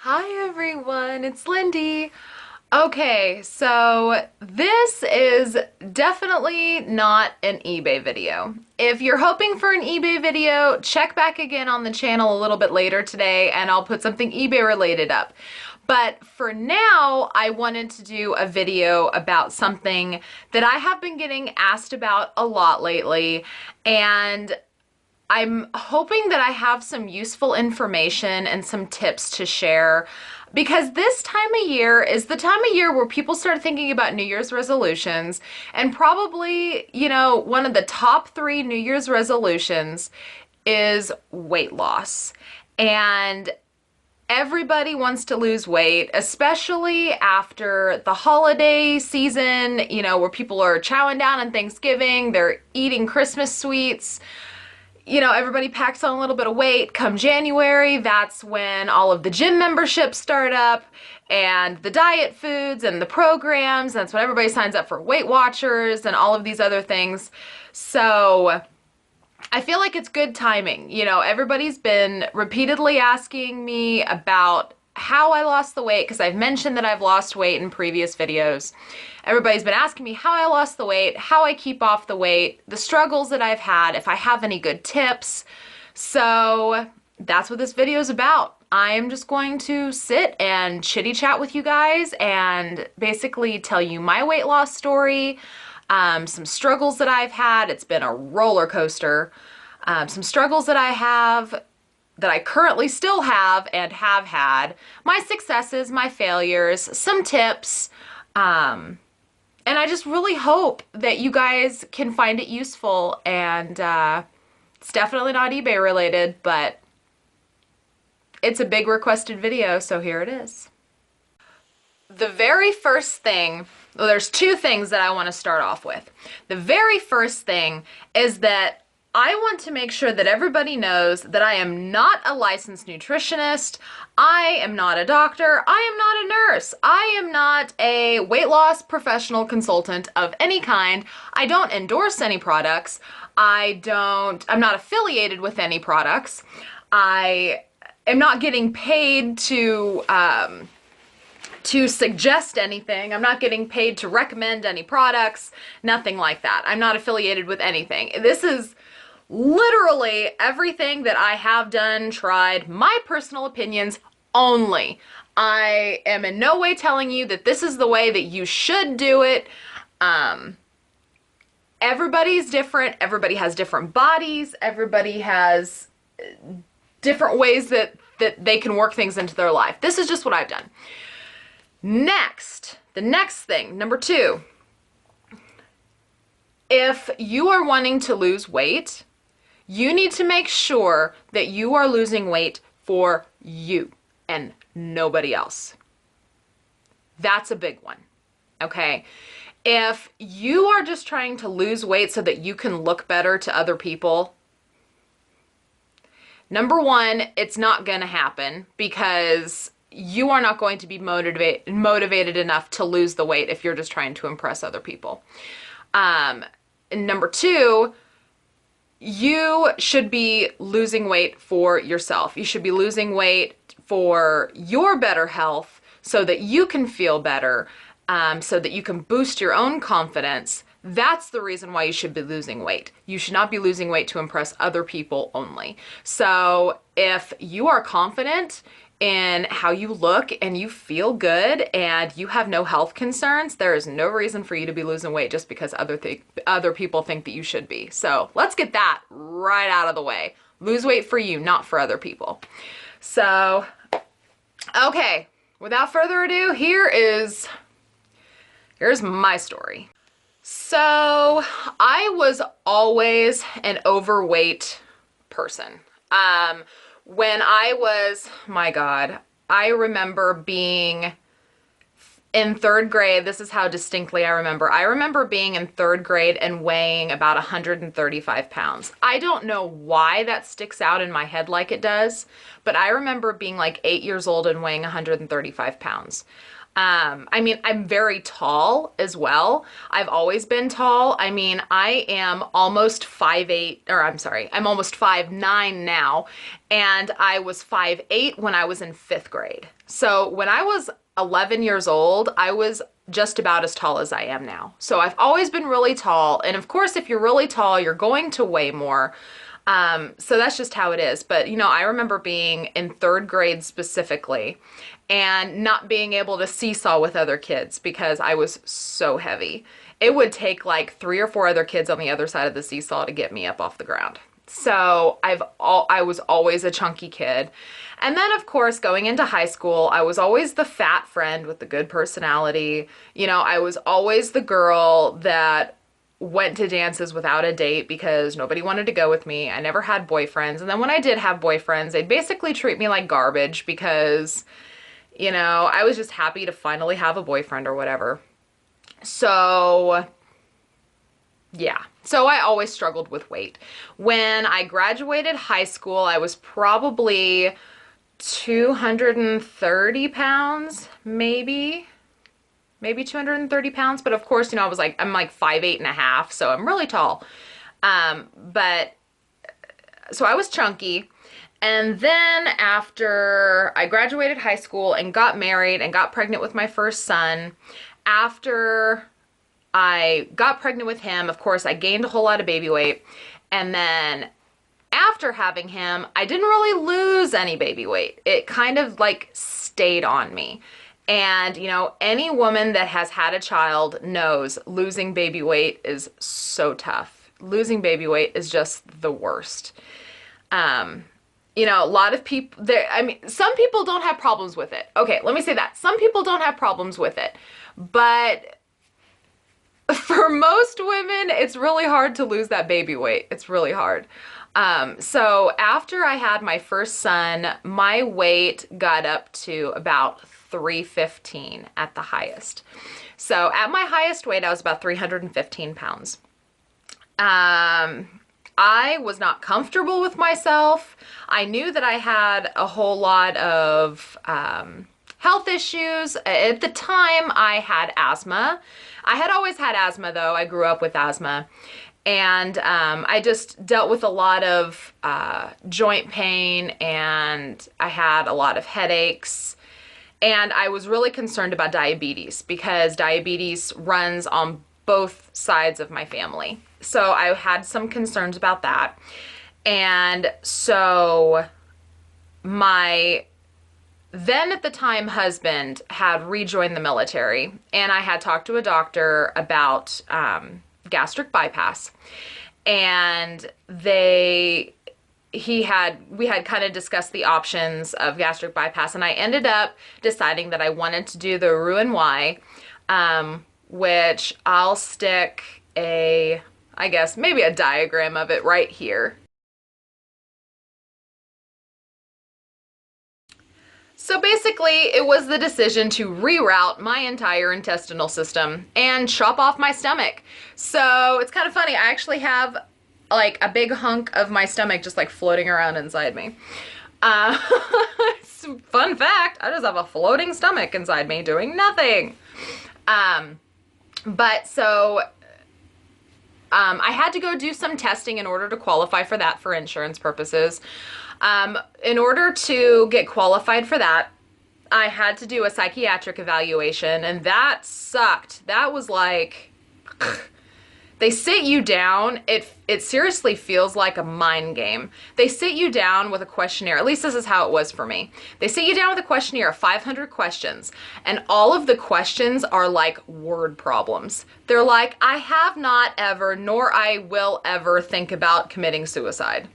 Hi everyone, it's Lindy. Okay, so this is definitely not an eBay video. If you're hoping for an eBay video, check back again on the channel a little bit later today and I'll put something eBay related up. But for now, I wanted to do a video about something that I have been getting asked about a lot lately, and I'm hoping that I have some useful information and some tips to share, because this time of year is the time of year where people start thinking about New Year's resolutions, and probably, one of the top 3 New Year's resolutions is weight loss. And everybody wants to lose weight, especially after the holiday season, where people are chowing down on Thanksgiving, they're eating Christmas sweets. Everybody packs on a little bit of weight. Come January, that's when all of the gym memberships start up and the diet foods and the programs. That's when everybody signs up for Weight Watchers and all of these other things. So I feel like it's good timing. Everybody's been repeatedly asking me about how I lost the weight, because I've mentioned that I've lost weight in previous videos. Everybody's been asking me how I lost the weight, how I keep off the weight, the struggles that I've had, if I have any good tips. So that's what this video is about. I am just going to sit and chitty chat with you guys and basically tell you my weight loss story, some struggles that I've had. It's been a roller coaster. Some struggles that I have, that I currently still have and have had, my successes, my failures, some tips, and I just really hope that you guys can find it useful. And it's definitely not eBay related, but it's a big requested video, so here it is. The very first thing, well, there's 2 things that I want to start off with. The very first thing is that I want to make sure that everybody knows that I am not a licensed nutritionist. I am not a doctor. I am not a nurse. I am not a weight loss professional consultant of any kind. I don't endorse any products. I'm not affiliated with any products. I am not getting paid to suggest anything. I'm not getting paid to recommend any products, nothing like that. I'm not affiliated with anything. This is literally everything that I have done, tried, my personal opinions only. I am in no way telling you that this is the way that you should do it. Everybody's different. Everybody has different bodies. Everybody has different ways that they can work things into their life. This is just what I've done. Next, the next thing, number 2. If you are wanting to lose weight, you need to make sure that you are losing weight for you and nobody else. That's a big one, okay? If you are just trying to lose weight so that you can look better to other people, number 1, it's not going to happen, because you are not going to be motivated enough to lose the weight if you're just trying to impress other people. And number 2, you should be losing weight for yourself. You should be losing weight for your better health so that you can feel better, so that you can boost your own confidence. That's the reason why you should be losing weight. You should not be losing weight to impress other people only. So if you are confident in how you look and you feel good and you have no health concerns, there is no reason for you to be losing weight just because other people think that you should be. So let's get that right out of the way. Lose weight for you, not for other people. So, okay, without further ado, here's my story. So I was always an overweight person. When I was, my God, I remember being in third grade, this is how distinctly I remember. I remember being in third grade and weighing about 135 pounds. I don't know why that sticks out in my head like it does, but I remember being like 8 years old and weighing 135 pounds. I mean, I'm very tall as well. I've always been tall. I mean, I am almost 5'8", or I'm sorry, I'm almost 5'9" now, and I was 5'8" when I was in 5th grade. So when I was 11 years old, I was just about as tall as I am now. So I've always been really tall. And of course, if you're really tall, you're going to weigh more. So that's just how it is. But, you know, I remember being in 3rd grade specifically and not being able to seesaw with other kids because I was so heavy. It would take like 3 or 4 other kids on the other side of the seesaw to get me up off the ground. So I was always a chunky kid. And then of course, going into high school, I was always the fat friend with the good personality. You know, I was always the girl that went to dances without a date because nobody wanted to go with me. I never had boyfriends. And then when I did have boyfriends, they'd basically treat me like garbage because, you know, I was just happy to finally have a boyfriend or whatever. So yeah, so I always struggled with weight. When I graduated high school, I was probably 230 pounds, maybe 230 pounds. But of course, you know, I'm like 5'8.5", so I'm really tall. But so I was chunky. And then after I graduated high school and got married and got pregnant with my first son, after I got pregnant with him, of course, I gained a whole lot of baby weight. And then after having him, I didn't really lose any baby weight. It kind of like stayed on me. And, you know, any woman that has had a child knows losing baby weight is so tough. Losing baby weight is just the worst. You know, a lot of people, I mean, some people don't have problems with it. Okay, let me say that. Some people don't have problems with it. But for most women, it's really hard to lose that baby weight. It's really hard. So after I had my first son, my weight got up to about 315 at the highest. So at my highest weight, I was about 315 pounds. I was not comfortable with myself. I knew that I had a whole lot of health issues. At the time, I had asthma. I had always had asthma, though. I grew up with asthma. And I just dealt with a lot of joint pain, and I had a lot of headaches. And I was really concerned about diabetes because diabetes runs on both sides of my family. So I had some concerns about that. And so my then at the time husband had rejoined the military, and I had talked to a doctor about gastric bypass, and we had kind of discussed the options of gastric bypass, and I ended up deciding that I wanted to do the Roux-en-Y, which I'll stick I guess maybe a diagram of it right here. So basically, it was the decision to reroute my entire intestinal system and chop off my stomach. So it's kind of funny. I actually have like a big hunk of my stomach just like floating around inside me. Fun fact, I just have a floating stomach inside me doing nothing. But so I had to go do some testing in order to qualify for that for insurance purposes. In order to get qualified for that, I had to do a psychiatric evaluation, and that sucked. That was like, they sit you down. It seriously feels like a mind game. They sit you down with a questionnaire. At least this is how it was for me. They sit you down with a questionnaire of 500 questions, and all of the questions are like word problems. They're like, I have not ever, nor I will ever think about committing suicide.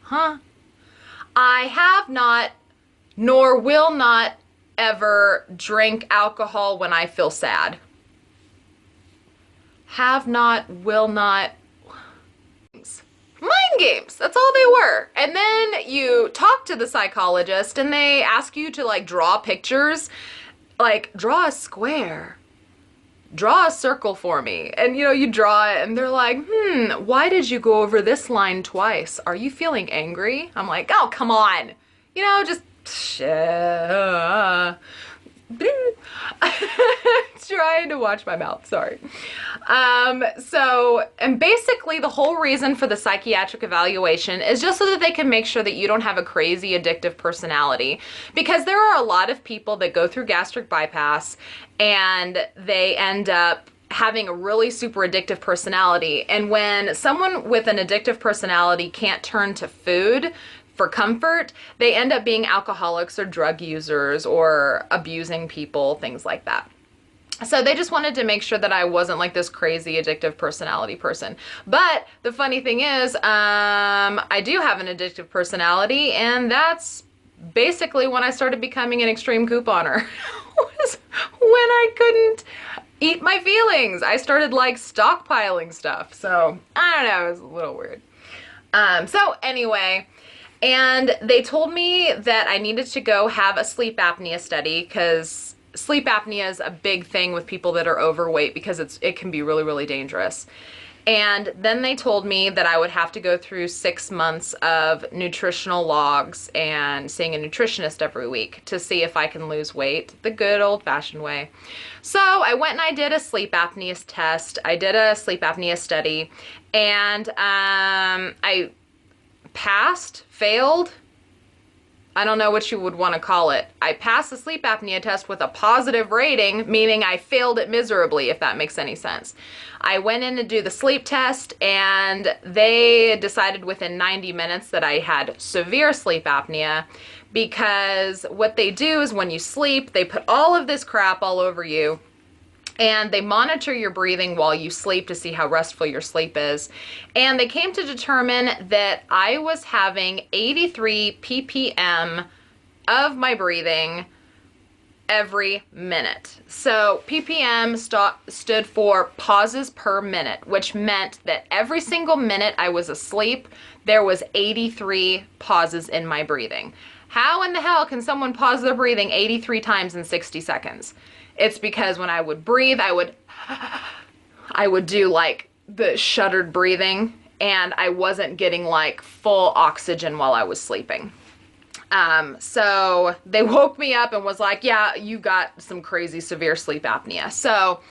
Huh? I have not, nor will not ever drink alcohol when I feel sad. Have not, will not. Mind games. That's all they were. And then you talk to the psychologist and they ask you to like draw pictures. like, draw a square. Draw a circle for me. And you draw it and they're like, why did you go over this line twice? Are you feeling angry? I'm like, oh, come on. Just trying to watch my mouth, sorry. And basically the whole reason for the psychiatric evaluation is just so that they can make sure that you don't have a crazy addictive personality, because there are a lot of people that go through gastric bypass and they end up having a really super addictive personality. And when someone with an addictive personality can't turn to food for comfort, they end up being alcoholics or drug users or abusing people, things like that. So they just wanted to make sure that I wasn't like this crazy addictive personality person. But the funny thing is, I do have an addictive personality, and that's basically when I started becoming an extreme couponer. Was when I couldn't eat my feelings. I started like stockpiling stuff. So I don't know, it was a little weird. So anyway, and they told me that I needed to go have a sleep apnea study, because sleep apnea is a big thing with people that are overweight, because it can be really, really dangerous. And then they told me that I would have to go through 6 months of nutritional logs and seeing a nutritionist every week to see if I can lose weight, the good old-fashioned way. So I went and I did a sleep apnea test. I did a sleep apnea study, and I passed, failed, I don't know what you would want to call it. I passed the sleep apnea test with a positive rating, meaning I failed it miserably, if that makes any sense. I went in to do the sleep test, and they decided within 90 minutes that I had severe sleep apnea, because what they do is when you sleep, they put all of this crap all over you, and they monitor your breathing while you sleep to see how restful your sleep is. And they came to determine that I was having 83 ppm of my breathing every minute. So ppm stood for pauses per minute, which meant that every single minute I was asleep, there was 83 pauses in my breathing. How in the hell can someone pause their breathing 83 times in 60 seconds? It's because when I would breathe, I would do like the shuttered breathing, and I wasn't getting like full oxygen while I was sleeping. So they woke me up and was like, yeah, you got some crazy severe sleep apnea. So,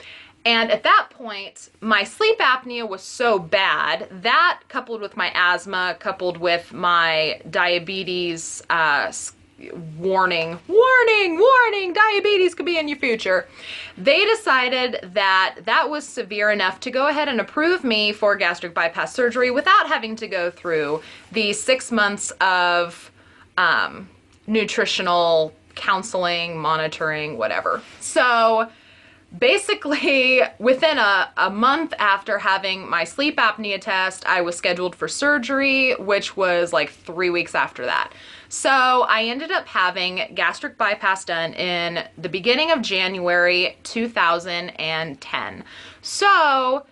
and at that point, my sleep apnea was so bad, that coupled with my asthma, coupled with my diabetes, warning, diabetes could be in your future. They decided that that was severe enough to go ahead and approve me for gastric bypass surgery without having to go through the 6 months of nutritional counseling, monitoring, whatever. So basically, within a month after having my sleep apnea test, I was scheduled for surgery, which was like 3 weeks after that. So I ended up having gastric bypass done in the beginning of January 2010. So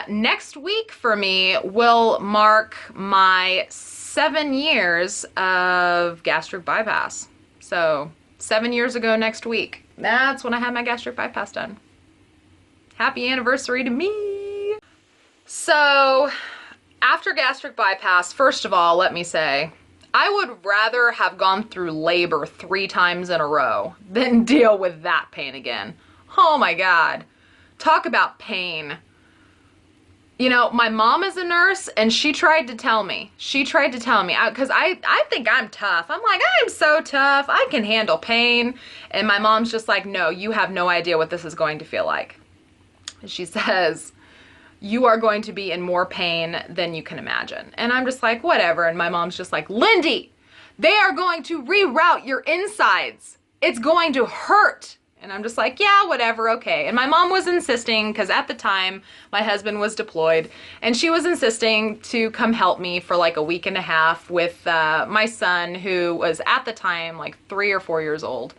next week for me will mark my 7 years of gastric bypass. So 7 years ago next week, that's when I had my gastric bypass done. Happy anniversary to me. So after gastric bypass, first of all, let me say, I would rather have gone through labor 3 times in a row than deal with that pain again. Oh my God. Talk about pain. You know, my mom is a nurse, and she tried to tell me, because I think I'm tough. I'm like, I'm so tough. I can handle pain. And my mom's just like, no, you have no idea what this is going to feel like. She says, you are going to be in more pain than you can imagine. And I'm just like, whatever. And my mom's just like, Lindey, they are going to reroute your insides. It's going to hurt. And I'm just like, yeah, whatever, okay. And my mom was insisting, because at the time, my husband was deployed, and she was insisting to come help me for like a week and a half with my son, who was at the time like 3 or 4 years old.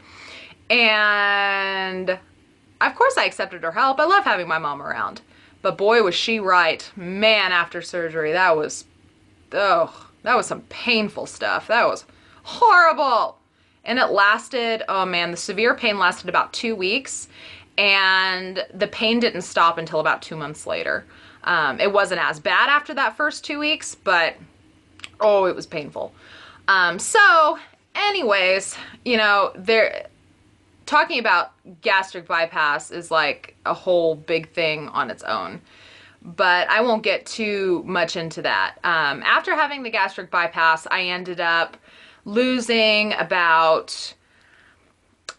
And of course I accepted her help. I love having my mom around. But boy, was she right. Man, after surgery, that was some painful stuff. That was horrible. and it lasted, oh man, the severe pain lasted about 2 weeks, and the pain didn't stop until about 2 months later. It wasn't as bad after that first 2 weeks, but oh, it was painful. So anyways, you know, talking about gastric bypass is like a whole big thing on its own, but I won't get too much into that. After having the gastric bypass, I ended up losing about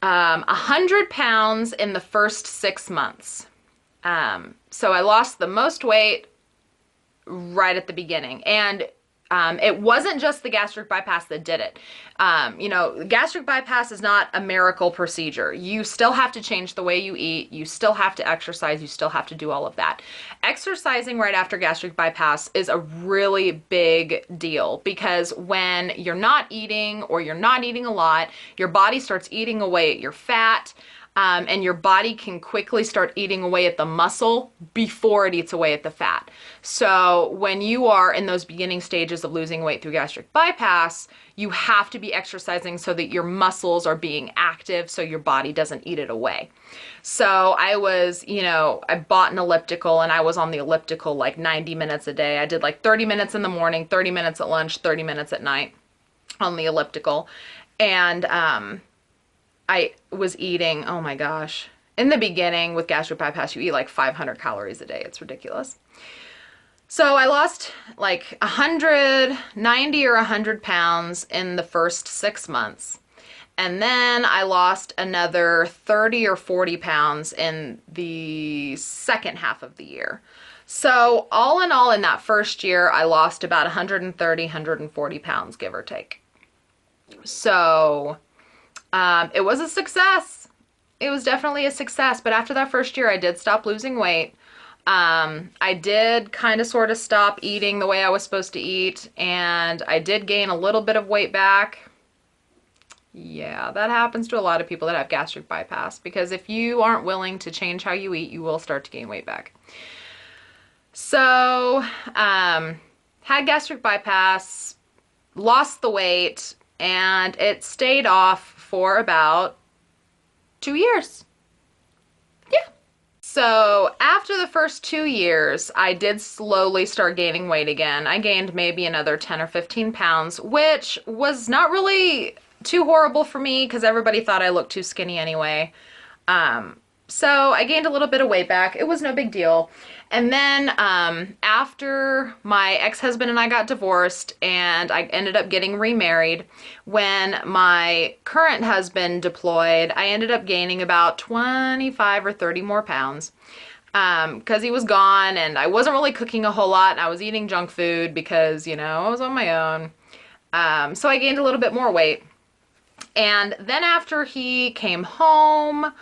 100 pounds in the first 6 months. So I lost the most weight right at the beginning, and it wasn't just the gastric bypass that did it. You know, gastric bypass is not a miracle procedure. You still have to change the way you eat. You still have to exercise. You still have to do all of that. Exercising right after gastric bypass is a really big deal, because when you're not eating, or you're not eating a lot, your body starts eating away at your fat. And your body can quickly start eating away at the muscle before it eats away at the fat. So when you are in those beginning stages of losing weight through gastric bypass, you have to be exercising so that your muscles are being active so your body doesn't eat it away. So I was, you know, I bought an elliptical, and I was on the elliptical like 90 minutes a day. I did like 30 minutes in the morning, 30 minutes at lunch, 30 minutes at night on the elliptical. And I was eating, oh my gosh, in the beginning with gastric bypass, you eat like 500 calories a day. It's ridiculous. So I lost like 190 or 100 pounds in the first 6 months. And then I lost another 30 or 40 pounds in the second half of the year. So all in all, in that first year, I lost about 130, 140 pounds, give or take. So it was a success. It was definitely a success. But after that first year, I did stop losing weight. I did kind of sort of stop eating the way I was supposed to eat, and I did gain a little bit of weight back. Yeah, that happens to a lot of people that have gastric bypass, because if you aren't willing to change how you eat, you will start to gain weight back. So, had gastric bypass, lost the weight, and it stayed off for about 2 years. Yeah. So after the first 2 years, I did slowly start gaining weight again. I gained maybe another 10 or 15 pounds, which was not really too horrible for me, because everybody thought I looked too skinny anyway. So I gained a little bit of weight back. It was no big deal. And then after my ex-husband and I got divorced, and I ended up getting remarried, when my current husband deployed, I ended up gaining about 25 or 30 more pounds, because he was gone, and I wasn't really cooking a whole lot, and I was eating junk food because, you know, I was on my own. So I gained a little bit more weight. And then after he came home,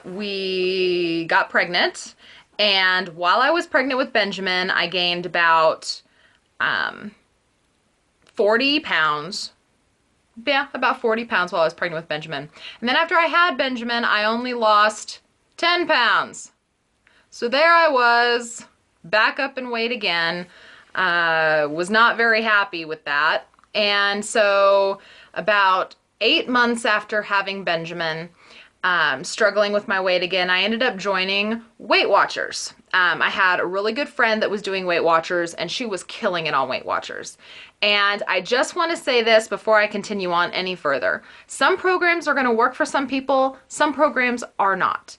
we got pregnant, and while I was pregnant with Benjamin, I gained about 40 pounds. Yeah, about 40 pounds while I was pregnant with Benjamin. And then after I had Benjamin, I only lost 10 pounds. So there I was, back up in weight again. Was not very happy with that. And so about 8 months after having Benjamin, struggling with my weight again, I ended up joining Weight Watchers. I had a really good friend that was doing Weight Watchers, and she was killing it on Weight Watchers. And I just want to say this before I continue on any further. Some programs are going to work for some people, some programs are not.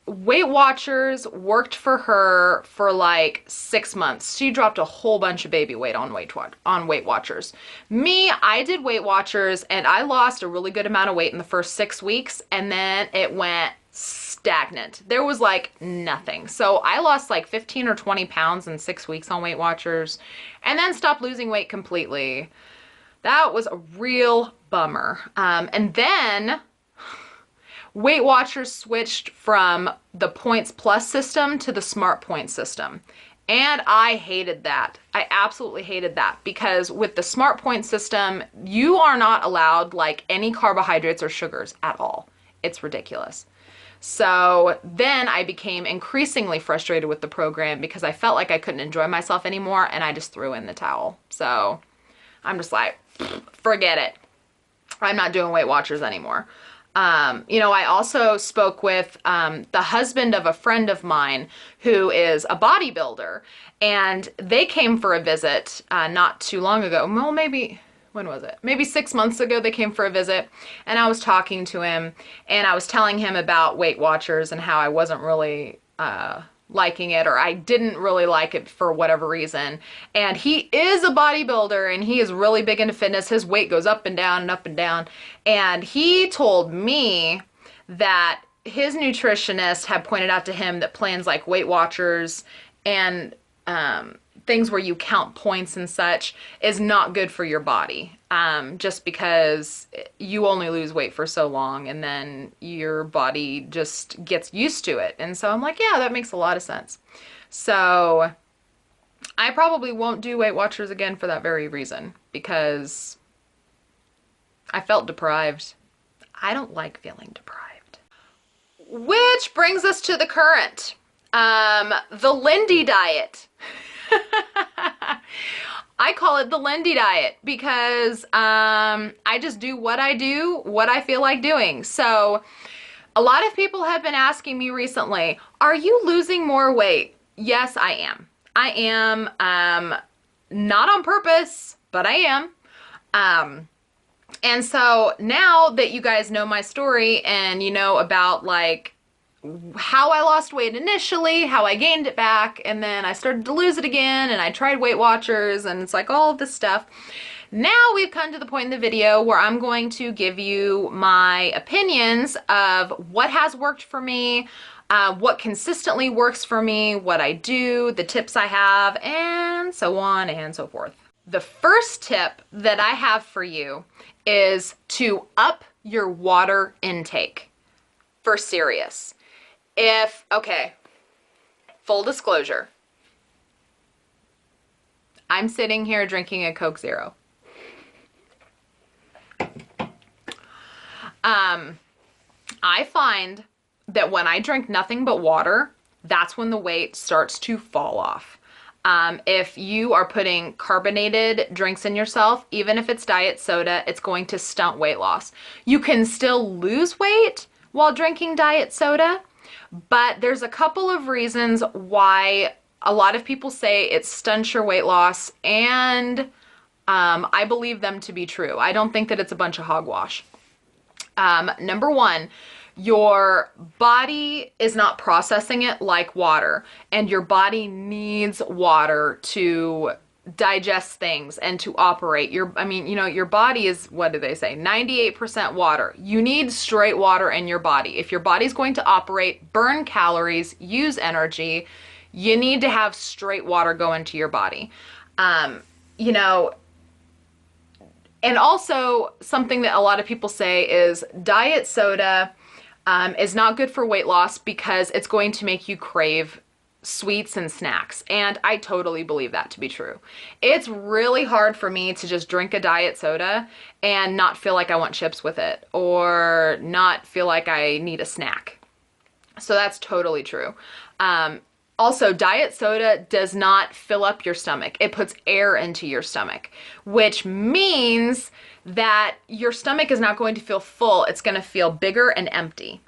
Weight Watchers worked for her for like 6 months. She dropped a whole bunch of baby weight on Weight Watchers. Me, I did Weight Watchers, and I lost a really good amount of weight in the first 6 weeks, and then it went stagnant. There was like nothing. So I lost like 15 or 20 pounds in 6 weeks on Weight Watchers, and then stopped losing weight completely. That was a real bummer. And then Weight Watchers switched from the Points Plus system to the Smart Points system. And I hated that. I absolutely hated that, because with the Smart Points system, you are not allowed like any carbohydrates or sugars at all. It's ridiculous. So then I became increasingly frustrated with the program, because I felt like I couldn't enjoy myself anymore, and I just threw in the towel. So I'm just like, forget it. I'm not doing Weight Watchers anymore. You know, I also spoke with the husband of a friend of mine who is a bodybuilder, and they came for a visit not too long ago. Well, maybe, when was it? Maybe 6 months ago they came for a visit, and I was talking to him, and I was telling him about Weight Watchers and how I wasn't really liking it, or I didn't really like it for whatever reason. And he is a bodybuilder, and he is really big into fitness. His weight goes up and down and up and down. And he told me that his nutritionist had pointed out to him that plans like Weight Watchers and things where you count points and such is not good for your body, just because you only lose weight for so long and then your body just gets used to it. And so I'm like, yeah, that makes a lot of sense. So I probably won't do Weight Watchers again for that very reason, because I felt deprived. I don't like feeling deprived. Which brings us to the current, the Lindey diet. I call it the Lindey diet because I just do what I do, what I feel like doing. So a lot of people have been asking me recently, are you losing more weight? Yes, I am. I am, not on purpose, but I am. And so now that you guys know my story and you know about like how I lost weight initially, how I gained it back, and then I started to lose it again, and I tried Weight Watchers, and it's like all of this stuff. Now we've come to the point in the video where I'm going to give you my opinions of what has worked for me, what consistently works for me, what I do, the tips I have, and so on and so forth. The first tip that I have for you is to up your water intake. For serious. Okay, full disclosure, I'm sitting here drinking a Coke Zero. I find that when I drink nothing but water, that's when the weight starts to fall off. If you are putting carbonated drinks in yourself, even if it's diet soda, it's going to stunt weight loss. You can still lose weight while drinking diet soda, but there's a couple of reasons why a lot of people say it stunts your weight loss, and I believe them to be true. I don't think that it's a bunch of hogwash. Number one, your body is not processing it like water, and your body needs water to digest things and to operate. Your body is, what do they say, 98% water. You need straight water in your body. If your body's going to operate, burn calories, use energy, you need to have straight water go into your body. And also something that a lot of people say is diet soda is not good for weight loss because it's going to make you crave sweets and snacks. And I totally believe that to be true. It's really hard for me to just drink a diet soda and not feel like I want chips with it, or not feel like I need a snack. So that's totally true. Also, diet soda does not fill up your stomach. It puts air into your stomach, which means that your stomach is not going to feel full. It's going to feel bigger and empty.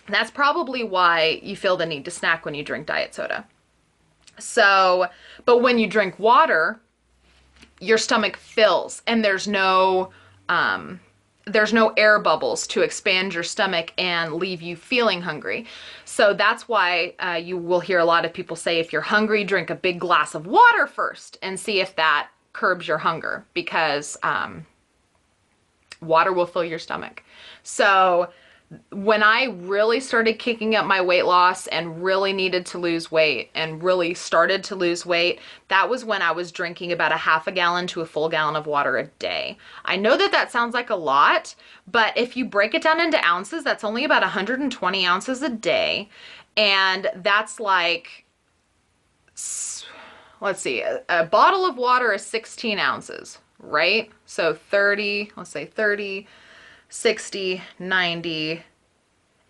And that's probably why you feel the need to snack when you drink diet soda. So, but when you drink water, your stomach fills, and there's no air bubbles to expand your stomach and leave you feeling hungry. So that's why you will hear a lot of people say, if you're hungry, drink a big glass of water first and see if that curbs your hunger, because water will fill your stomach. So when I really started kicking up my weight loss and really needed to lose weight and really started to lose weight, that was when I was drinking about a half a gallon to a full gallon of water a day. I know that that sounds like a lot, but if you break it down into ounces, that's only about 120 ounces a day. And that's like, let's see, a bottle of water is 16 ounces, right? So 30, let's say 30, 60, 90,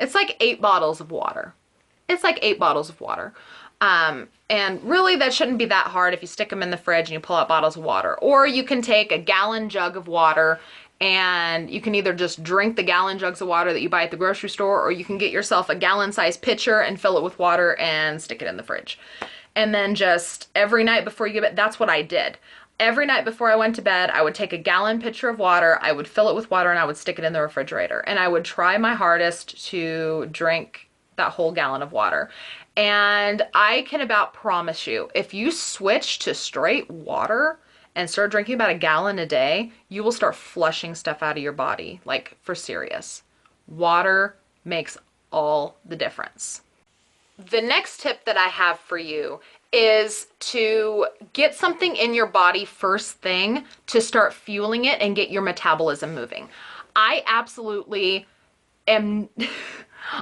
it's like 8 bottles of water. It's like 8 bottles of water. And really, that shouldn't be that hard if you stick them in the fridge and you pull out bottles of water. Or you can take a gallon jug of water and you can either just drink the gallon jugs of water that you buy at the grocery store, or you can get yourself a gallon-sized pitcher and fill it with water and stick it in the fridge. And then just every night before you go to bed, that's what I did. Every night before I went to bed, I would take a gallon pitcher of water, I would fill it with water, and I would stick it in the refrigerator. And I would try my hardest to drink that whole gallon of water. And I can about promise you, if you switch to straight water and start drinking about a gallon a day, you will start flushing stuff out of your body, like for serious. Water makes all the difference. The next tip that I have for you is to get something in your body first thing to start fueling it and get your metabolism moving. I absolutely am...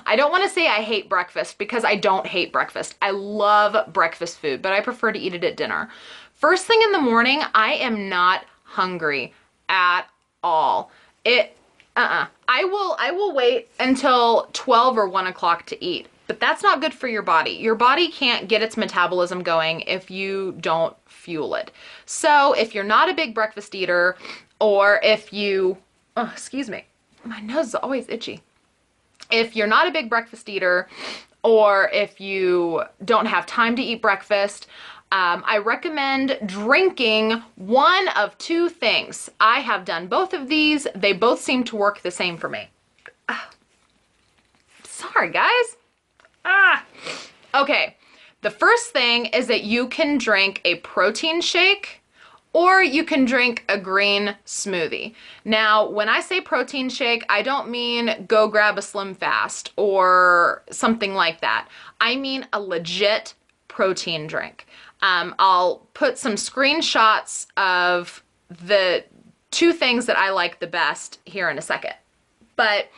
I don't want to say I hate breakfast, because I don't hate breakfast. I love breakfast food, but I prefer to eat it at dinner. First thing in the morning, I am not hungry at all. I will wait until 12 or 1 o'clock to eat, but that's not good for your body. Your body can't get its metabolism going if you don't fuel it. So if you're not a big breakfast eater, or if you, oh, excuse me, my nose is always itchy. If you're not a big breakfast eater, or if you don't have time to eat breakfast, I recommend drinking one of two things. I have done both of these. They both seem to work the same for me. Sorry, guys. Okay, the first thing is that you can drink a protein shake, or you can drink a green smoothie. Now, when I say protein shake, I don't mean go grab a Slim Fast or something like that. I mean a legit protein drink. I'll put some screenshots of the two things that I like the best here in a second. But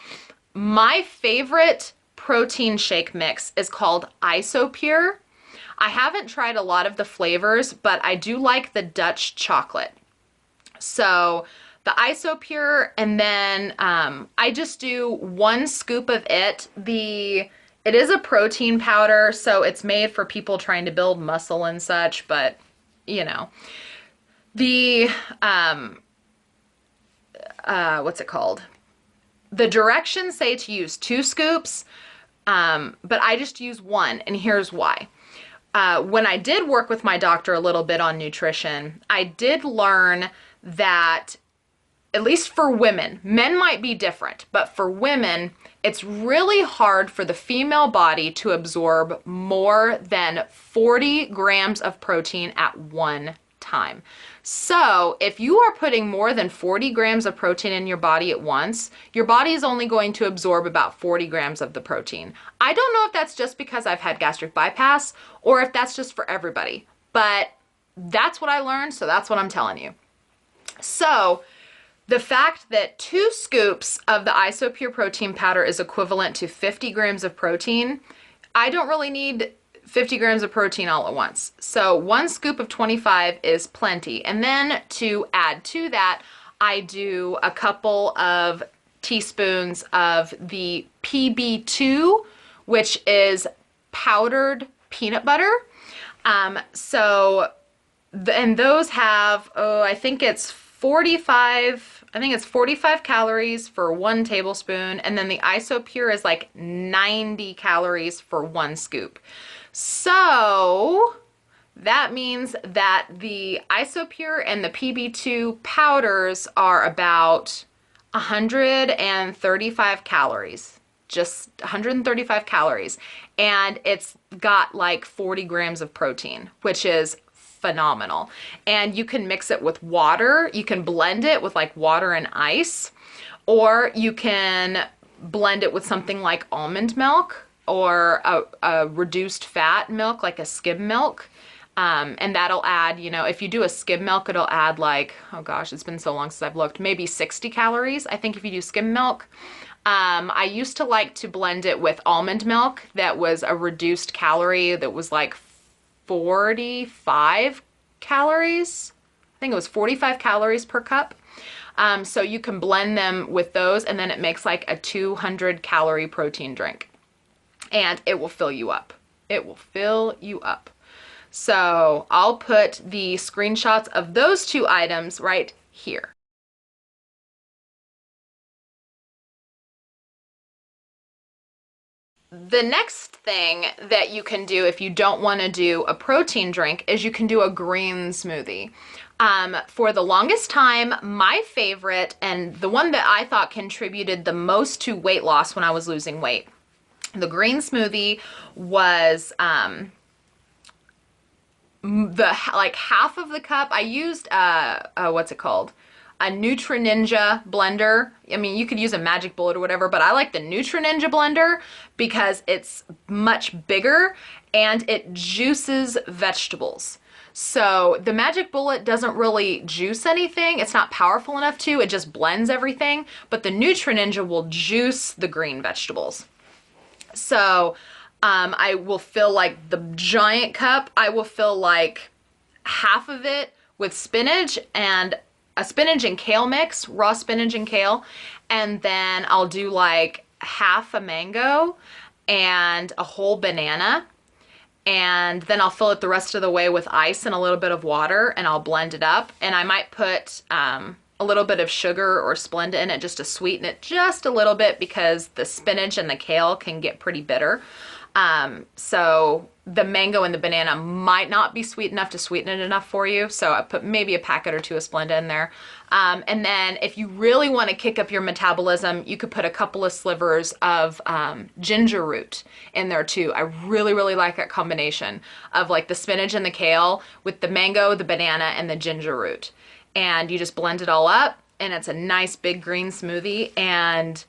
my favorite protein shake mix is called Isopure. I haven't tried a lot of the flavors, but I do like the Dutch chocolate. So the Isopure, and then I just do 1 scoop of it. It is a protein powder, so it's made for people trying to build muscle and such, but you know. What's it called? The directions say to use 2 scoops, but I just use 1, and here's why. When I did work with my doctor a little bit on nutrition, I did learn that, at least for women, men might be different, but for women, it's really hard for the female body to absorb more than 40 grams of protein at one time. So if you are putting more than 40 grams of protein in your body at once, your body is only going to absorb about 40 grams of the protein. I don't know if that's just because I've had gastric bypass or if that's just for everybody, but that's what I learned, so that's what I'm telling you. So the fact that 2 scoops of the Isopure protein powder is equivalent to 50 grams of protein, I don't really need 50 grams of protein all at once. So 1 scoop of 25 is plenty. And then to add to that, I do a couple of teaspoons of the PB2, which is powdered peanut butter. And those have, I think it's 45 calories for 1 tablespoon. And then the Isopure is like 90 calories for 1 scoop. So that means that the Isopure and the PB2 powders are about 135 calories, just 135 calories. And it's got like 40 grams of protein, which is phenomenal. And you can mix it with water. You can blend it with like water and ice, or you can blend it with something like almond milk, or a reduced fat milk, like a skim milk. And that'll add, if you do a skim milk, it'll add like, oh gosh, it's been so long since I've looked, maybe 60 calories, I think, if you do skim milk. I used to like to blend it with almond milk that was a reduced calorie, that was like 45 calories. I think it was 45 calories per cup. So you can blend them with those, and then it makes like a 200 calorie protein drink. And it will fill you up. It will fill you up. So I'll put the screenshots of those two items right here. The next thing that you can do if you don't want to do a protein drink is you can do a green smoothie. For the longest time, my favorite and the one that I thought contributed the most to weight loss when I was losing weight, the green smoothie was half of the cup. I used what's it called? A Ninja blender. I mean, you could use a Magic Bullet or whatever, but I like the Ninja blender because it's much bigger and it juices vegetables. So the Magic Bullet doesn't really juice anything. It's not powerful enough to. It just blends everything. But the Ninja will juice the green vegetables. So I will fill like the giant cup. I will fill like half of it with spinach and a spinach and kale mix, raw spinach and kale. And then I'll do like half a mango and a whole banana. And then I'll fill it the rest of the way with ice and a little bit of water, and I'll blend it up. And I might put a little bit of sugar or Splenda in it just to sweeten it just a little bit because the spinach and the kale can get pretty bitter. So the mango and the banana might not be sweet enough to sweeten it enough for you. So I put maybe a packet or two of Splenda in there. And then if you really want to kick up your metabolism, you could put a couple of slivers of ginger root in there too. I really, really like that combination of like the spinach and the kale with the mango, the banana, and the ginger root. And you just blend it all up and it's a nice big green smoothie. And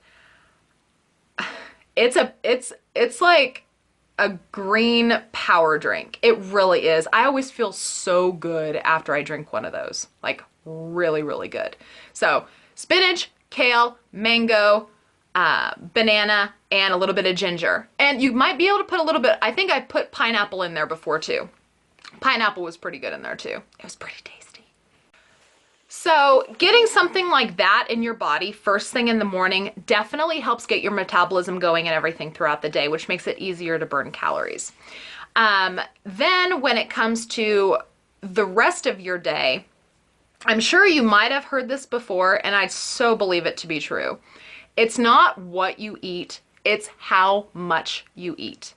it's like a green power drink. It really is. I always feel so good after I drink one of those. Like really, really good. So spinach, kale, mango, banana, and a little bit of ginger. And you might be able to put a little bit, I think I put pineapple in there before too. Pineapple was pretty good in there too. It was pretty tasty. So getting something like that in your body first thing in the morning definitely helps get your metabolism going and everything throughout the day, which makes it easier to burn calories. Then when it comes to the rest of your day, I'm sure you might have heard this before, and I so believe it to be true. It's not what you eat, it's how much you eat.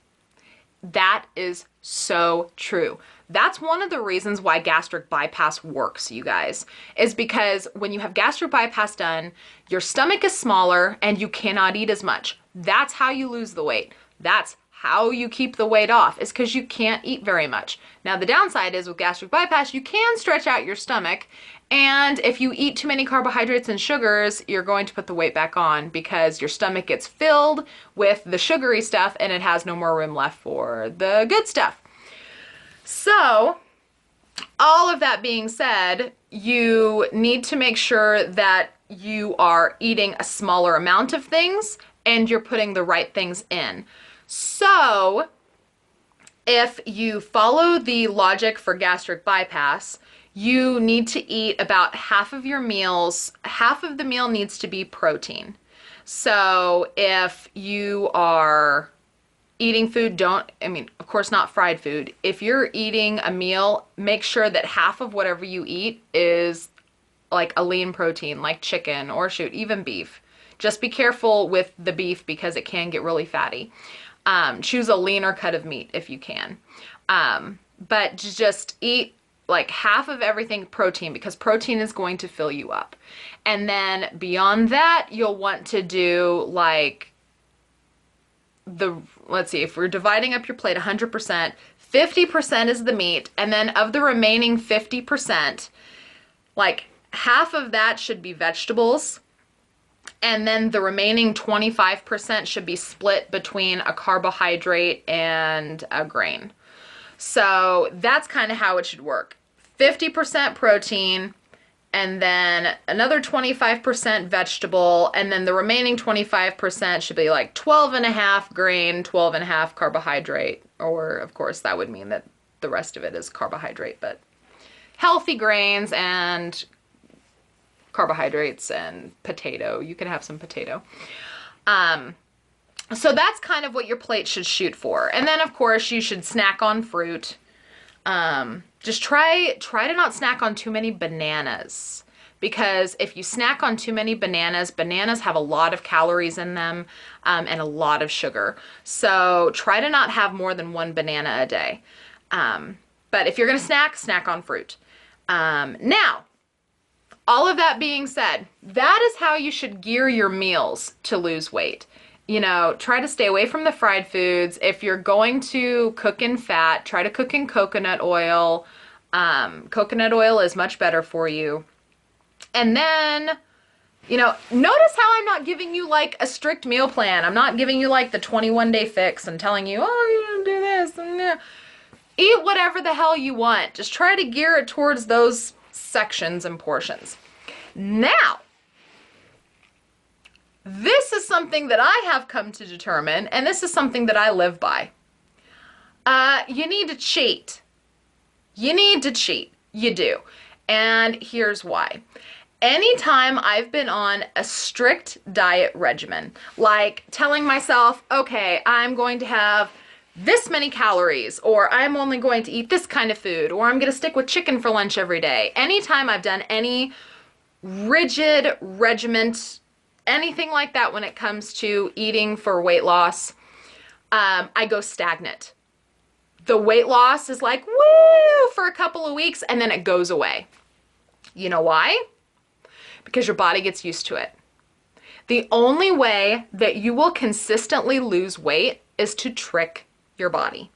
That is so true. That's one of the reasons why gastric bypass works, you guys, is because when you have gastric bypass done, your stomach is smaller and you cannot eat as much. That's how you lose the weight. That's how you keep the weight off, is because you can't eat very much. Now, the downside is with gastric bypass, you can stretch out your stomach, and if you eat too many carbohydrates and sugars, you're going to put the weight back on because your stomach gets filled with the sugary stuff and it has no more room left for the good stuff. So, all of that being said, you need to make sure that you are eating a smaller amount of things and you're putting the right things in. So, if you follow the logic for gastric bypass, you need to eat about half of your meals. Half of the meal needs to be protein. So if you are eating food, of course not fried food. If you're eating a meal, make sure that half of whatever you eat is like a lean protein, like chicken or even beef. Just be careful with the beef because it can get really fatty. Choose a leaner cut of meat if you can. But just eat like half of everything protein because protein is going to fill you up. And then beyond that, you'll want to do like let's see, if we're dividing up your plate 100%, 50% is the meat. And then of the remaining 50%, like half of that should be vegetables. And then the remaining 25% should be split between a carbohydrate and a grain. So that's kind of how it should work. 50% protein, and then another 25% vegetable, and then the remaining 25% should be like 12.5 grain, 12.5 carbohydrate, or of course that would mean that the rest of it is carbohydrate, but healthy grains and carbohydrates and potato. You can have some potato. So that's kind of what your plate should shoot for. And then of course you should snack on fruit. Just try to not snack on too many bananas, because if you snack on too many bananas, bananas have a lot of calories in them, and a lot of sugar. So try to not have more than one banana a day. But if you're gonna snack on fruit. Now, all of that being said, that is how you should gear your meals to lose weight. You know, try to stay away from the fried foods. If you're going to cook in fat, try to cook in coconut oil. Coconut oil is much better for you. And then, you know, notice how I'm not giving you like a strict meal plan. I'm not giving you like the 21-day fix and telling you, oh, you do this and that. Eat whatever the hell you want. Just try to gear it towards those sections and portions. Now, this is something that I have come to determine, and this is something that I live by. You need to cheat. You need to cheat. You do. And here's why. Anytime I've been on a strict diet regimen, like telling myself, okay, I'm going to have this many calories, or I'm only going to eat this kind of food, or I'm going to stick with chicken for lunch every day. Anytime I've done any rigid regiment, anything like that when it comes to eating for weight loss, I go stagnant. The weight loss is like, woo, for a couple of weeks, and then it goes away. You know why? Because your body gets used to it. The only way that you will consistently lose weight is to trick your body.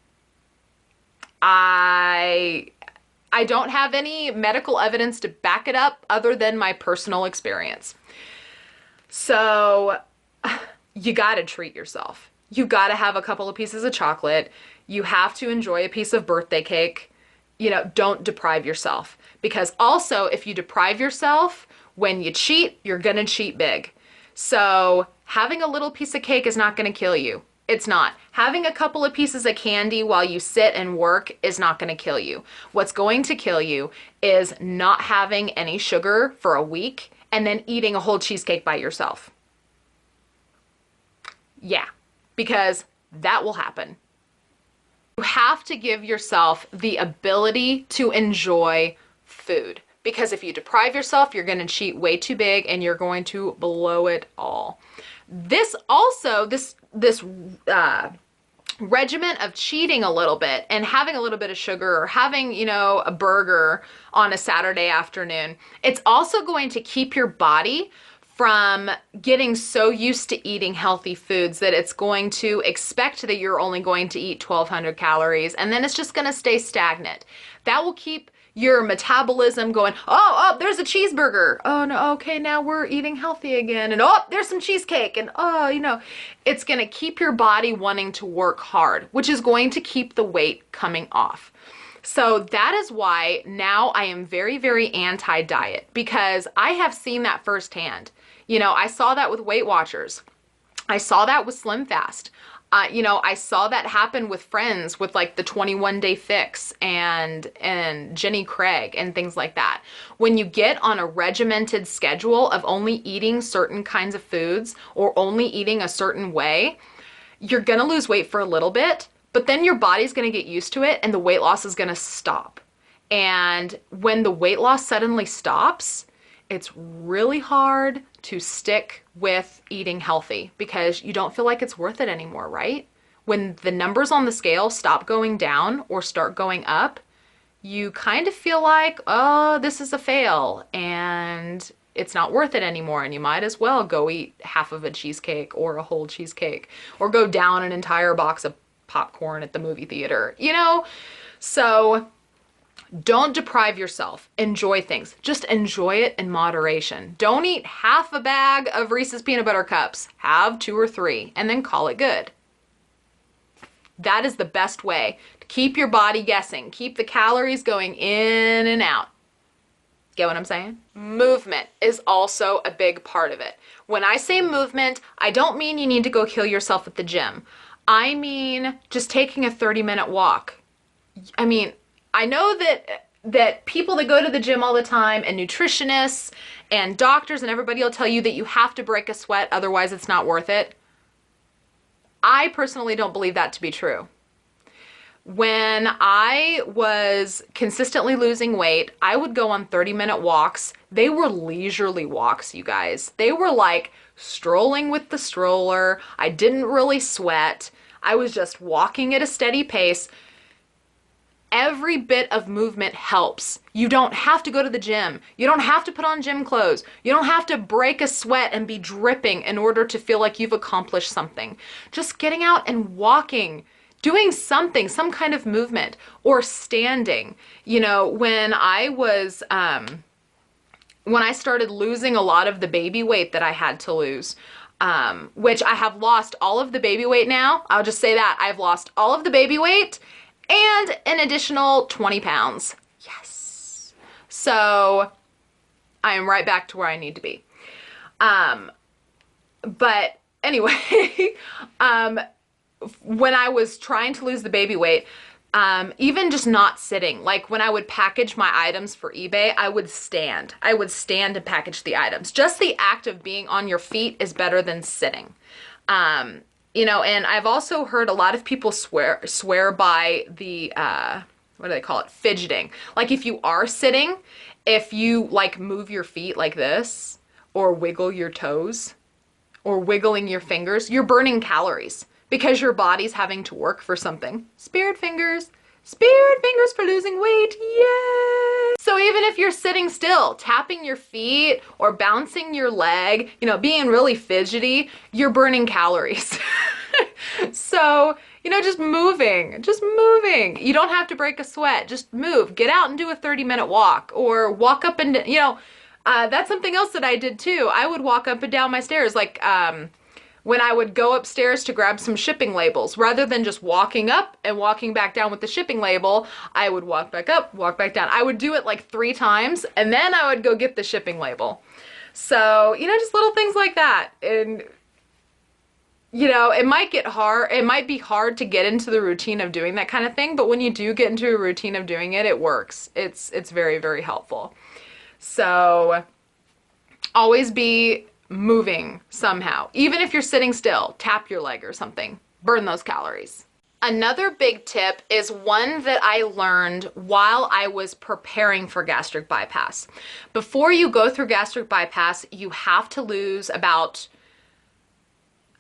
I don't have any medical evidence to back it up other than my personal experience. So you got to treat yourself. You got to have a couple of pieces of chocolate. You have to enjoy a piece of birthday cake. You know, don't deprive yourself, because also if you deprive yourself, when you cheat, you're going to cheat big. So having a little piece of cake is not going to kill you. It's not. Having a couple of pieces of candy while you sit and work is not going to kill you. What's going to kill you is not having any sugar for a week and then eating a whole cheesecake by yourself. Yeah, because that will happen. You have to give yourself the ability to enjoy food, because if you deprive yourself, you're going to cheat way too big and you're going to blow it all. This also, this regiment of cheating a little bit and having a little bit of sugar, or having, you know, a burger on a Saturday afternoon, it's also going to keep your body from getting so used to eating healthy foods that it's going to expect that you're only going to eat 1,200 calories, and then it's just going to stay stagnant. That will keep your metabolism going, oh, there's a cheeseburger. Oh, no, okay, now we're eating healthy again. And oh, there's some cheesecake. And oh, you know, it's going to keep your body wanting to work hard, which is going to keep the weight coming off. So that is why now I am very, very anti-diet, because I have seen that firsthand. You know, I saw that with Weight Watchers. I saw that with Slim Fast. You know, I saw that happen with friends with like the 21-day fix and Jenny Craig and things like that. When you get on a regimented schedule of only eating certain kinds of foods or only eating a certain way, you're going to lose weight for a little bit, but then your body's going to get used to it and the weight loss is going to stop. And when the weight loss suddenly stops, it's really hard to stick with eating healthy because you don't feel like it's worth it anymore, right? When the numbers on the scale stop going down or start going up, you kind of feel like, oh, this is a fail and it's not worth it anymore, and you might as well go eat half of a cheesecake or a whole cheesecake or go down an entire box of popcorn at the movie theater, you know? So don't deprive yourself. Enjoy things. Just enjoy it in moderation. Don't eat half a bag of Reese's peanut butter cups. Have 2 or 3 and then call it good. That is the best way to keep your body guessing. Keep the calories going in and out. Get what I'm saying? Movement is also a big part of it. When I say movement, I don't mean you need to go kill yourself at the gym. I mean just taking a 30-minute walk. I mean, I know that people that go to the gym all the time and nutritionists and doctors and everybody will tell you that you have to break a sweat, otherwise it's not worth it. I personally don't believe that to be true. When I was consistently losing weight, I would go on 30-minute walks. They were leisurely walks, you guys. They were like strolling with the stroller. I didn't really sweat. I was just walking at a steady pace. Every bit of movement helps. You don't have to go to the gym. You don't have to put on gym clothes. You don't have to break a sweat and be dripping in order to feel like you've accomplished something. Just getting out and walking, doing something, some kind of movement, or standing. You know, when I started losing a lot of the baby weight that I had to lose, which I have lost all of the baby weight now. I'll just say that. I've lost all of the baby weight and an additional 20 pounds. Yes. So I am right back to where I need to be. But anyway, when I was trying to lose the baby weight, even just not sitting, like when I would package my items for eBay, I would stand. I would stand to package the items. Just the act of being on your feet is better than sitting. You know, and I've also heard a lot of people swear by the, what do they call it? Fidgeting. Like if you are sitting, if you like move your feet like this, or wiggle your toes, or wiggling your fingers, you're burning calories because your body's having to work for something. Spirit fingers for losing weight, yay! So even if you're sitting still, tapping your feet or bouncing your leg, you know, being really fidgety, you're burning calories. So, you know, just moving. You don't have to break a sweat, just move. Get out and do a 30-minute walk, or walk up and, you know, that's something else that I did too. I would walk up and down my stairs, like, when I would go upstairs to grab some shipping labels, rather than just walking up and walking back down with the shipping label, I would walk back up, walk back down. I would do it like 3 times, and then I would go get the shipping label. So, you know, just little things like that. And, you know, it might get hard. It might be hard to get into the routine of doing that kind of thing, but when you do get into a routine of doing it, it works. It's very, very helpful. So always be moving somehow. Even if you're sitting still, tap your leg or something. Burn those calories. Another big tip is one that I learned while I was preparing for gastric bypass. Before you go through gastric bypass, you have to lose about,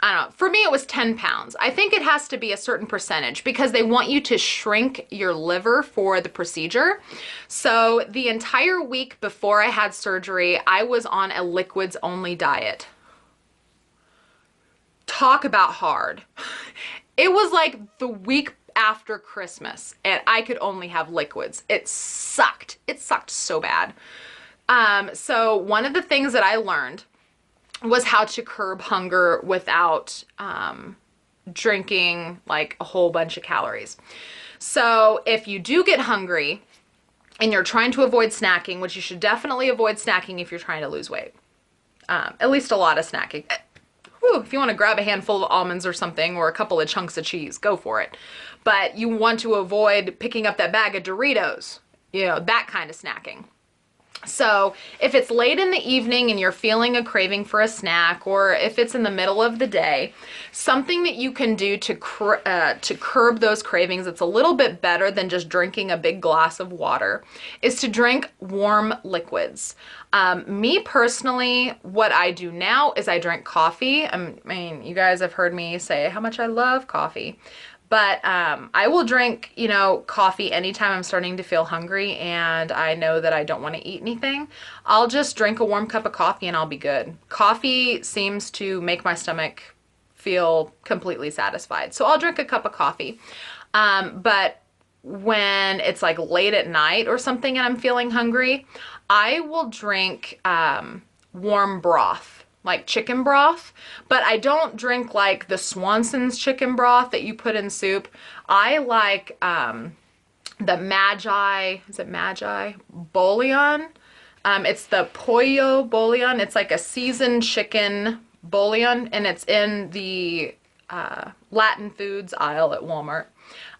I don't know, for me it was 10 pounds. I think it has to be a certain percentage because they want you to shrink your liver for the procedure. So the entire week before I had surgery, I was on a liquids only diet. Talk about hard. It was like the week after Christmas and I could only have liquids. It sucked. It sucked so bad. So one of the things that I learned was how to curb hunger without drinking like a whole bunch of calories. So if you do get hungry and you're trying to avoid snacking, which you should definitely avoid snacking if you're trying to lose weight, at least a lot of snacking. Whew, if you want to grab a handful of almonds or something, or a couple of chunks of cheese, go for it. But you want to avoid picking up that bag of Doritos, you know, that kind of snacking. So if it's late in the evening and you're feeling a craving for a snack, or if it's in the middle of the day, something that you can do to curb those cravings that's a little bit better than just drinking a big glass of water is to drink warm liquids. Me personally, what I do now is I drink coffee. I mean, you guys have heard me say how much I love coffee. But I will drink, you know, coffee anytime I'm starting to feel hungry and I know that I don't want to eat anything. I'll just drink a warm cup of coffee and I'll be good. Coffee seems to make my stomach feel completely satisfied. So I'll drink a cup of coffee. But when it's like late at night or something and I'm feeling hungry, I will drink warm broth. Like chicken broth, but I don't drink like the Swanson's chicken broth that you put in soup. I like the Magi, is it Magi? Bouillon. It's the pollo bouillon. It's like a seasoned chicken bouillon, and it's in the Latin foods aisle at Walmart.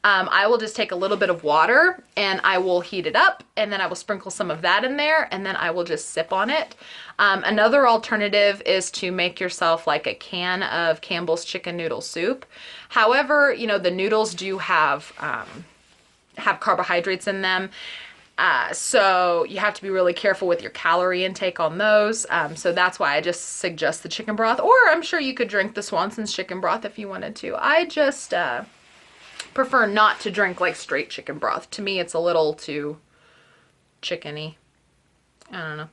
I will just take a little bit of water and I will heat it up, and then I will sprinkle some of that in there, and then I will just sip on it. Another alternative is to make yourself like a can of Campbell's chicken noodle soup. However, you know, the noodles do have have carbohydrates in them. So you have to be really careful with your calorie intake on those. So that's why I just suggest the chicken broth, or I'm sure you could drink the Swanson's chicken broth if you wanted to. I just prefer not to drink like straight chicken broth. To me, it's a little too chickeny. I don't know.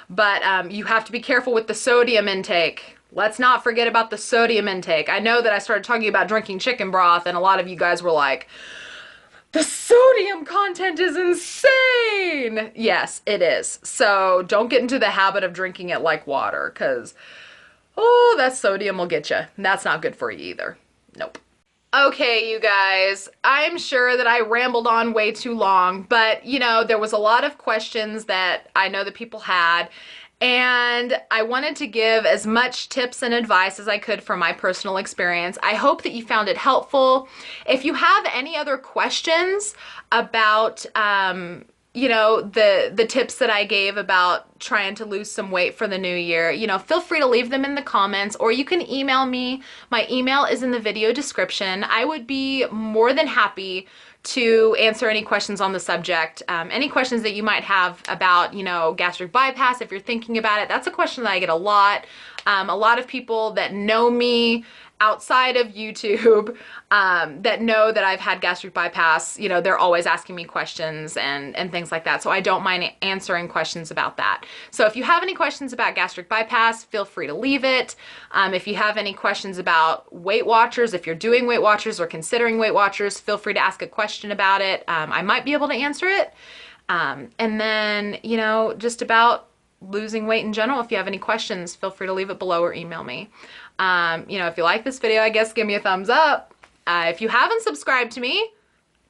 But you have to be careful with the sodium intake. Let's not forget about the sodium intake. I know that I started talking about drinking chicken broth and a lot of you guys were like, the sodium content is insane. Yes, it is. So don't get into the habit of drinking it like water, because, oh, that sodium will get you. That's not good for you either. Nope. Okay, you guys, I'm sure that I rambled on way too long, but you know, there was a lot of questions that I know that people had, and I wanted to give as much tips and advice as I could from my personal experience. I hope that you found it helpful. If you have any other questions about, you know, the tips that I gave about trying to lose some weight for the new year, you know, feel free to leave them in the comments, or you can email me. My email is in the video description. I would be more than happy to answer any questions on the subject. Any questions that you might have about, you know, gastric bypass, if you're thinking about it. That's a question that I get a lot. A lot of people that know me outside of YouTube that know that I've had gastric bypass, you know, they're always asking me questions and things like that. So I don't mind answering questions about that. So if you have any questions about gastric bypass, feel free to leave it. If you have any questions about Weight Watchers, if you're doing Weight Watchers or considering Weight Watchers, feel free to ask a question about it. I might be able to answer it. And then, you know, just about losing weight in general, if you have any questions, feel free to leave it below or email me. You know, if you like this video, I guess give me a thumbs up. If you haven't subscribed to me,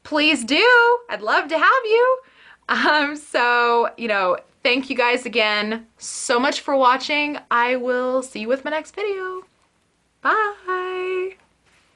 please do. I'd love to have you. So, you know, thank you guys again so much for watching. I will see you with my next video. Bye.